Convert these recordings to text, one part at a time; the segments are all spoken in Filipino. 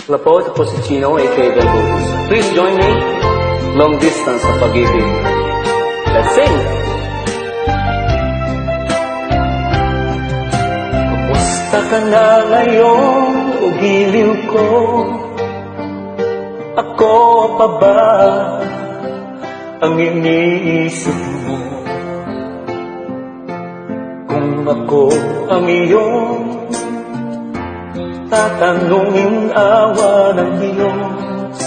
Hello po, ito po si Chino, aka Del Butos. Please join me, Long Distance sa Pag-ibig. Let's sing! Kumusta ka na ngayon, o giliw ko? Ako pa ba ang iniisip mo? Kung ako ang iyong tatanungin, awa ng Diyos,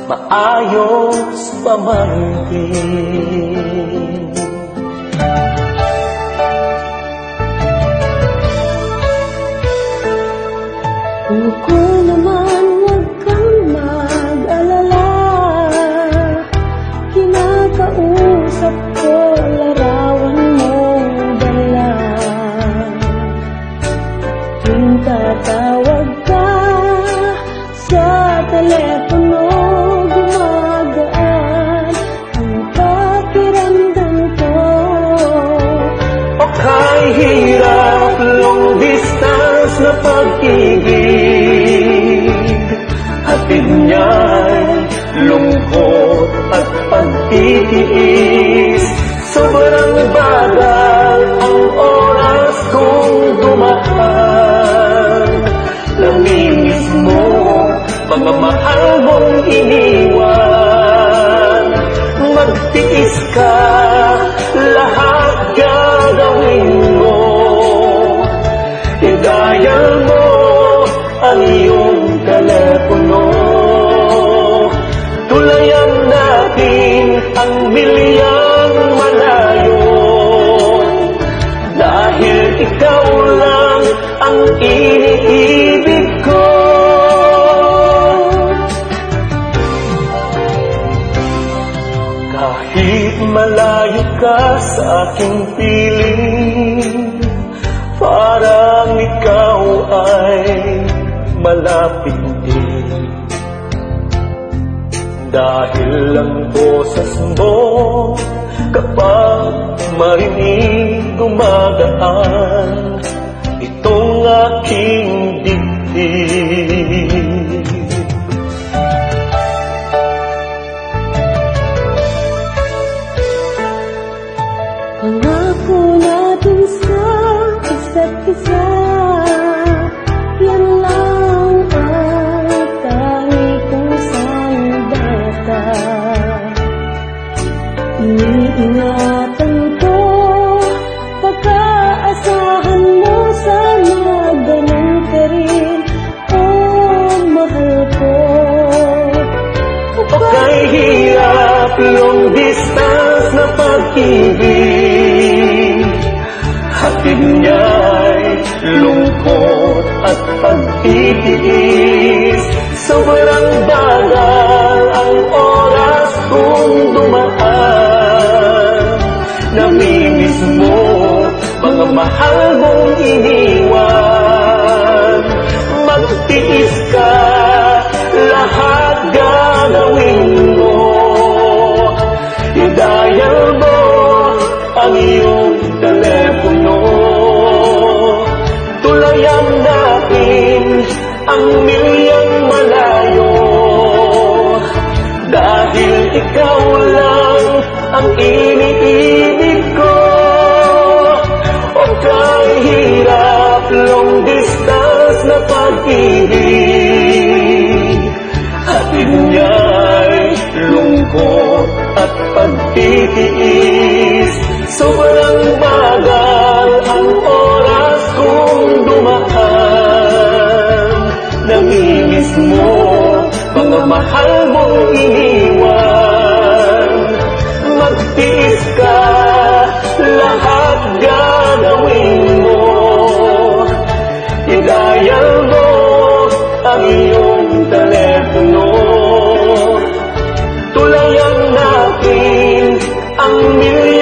maayos pa man din. Ako naman, huwag kang mag-alala. Kinakausap ko, larawan mong dala. Tuwing tatawag ka sa telepono, gumagaan ang pakiramdam ko. O kahit hirap, long distance na pag-ibig, hatid niya'y lungkot at pagtitiis. Sobrang bagal ang oras kong dumaan. Namimiss mo mga mahal mong iniwan. Magtiis ka, lahat gagawin mo. I-dial mo ang iyong telepono. Tulayan natin ang milyang malayo. Dahil ikaw lang ang iniibig ko. Kahit malayo ka sa aking piling, parang ikaw ay malapit din. Dahil ang boses mo kapag marinig gumagaan itong aking dibdib. Pangako natin sa isa't isa, yan lang ang tangi kong sandata. Iniingatan ko, pagkaasahan mo, sana ganun ka rin, oh mahal ko. Kahit hirap, long distance na pag-ibig, hatid niya'y lungkot at pagtitiis. Sobrang bagal ang oras kong dumaan. Namimiss mo mga mahal mong iniwan. Magtiis ka, lahat gagawin mo. I-dial mo ang iyong telepono. Tulayan natin ang milyang malayo. Dahil ikaw lang ang iniibig ko. O kahit hirap, long distance na pag-ibig, hatid niya'y lungkot at pagtitiis. Sobrang bagal ang oras kong dumaan. Namimiss mo mga mahal mong iniwan. Magtiis ka, lahat gagawin mo. I-dial mo ang iyong telepono. Tulayan natin ang milyang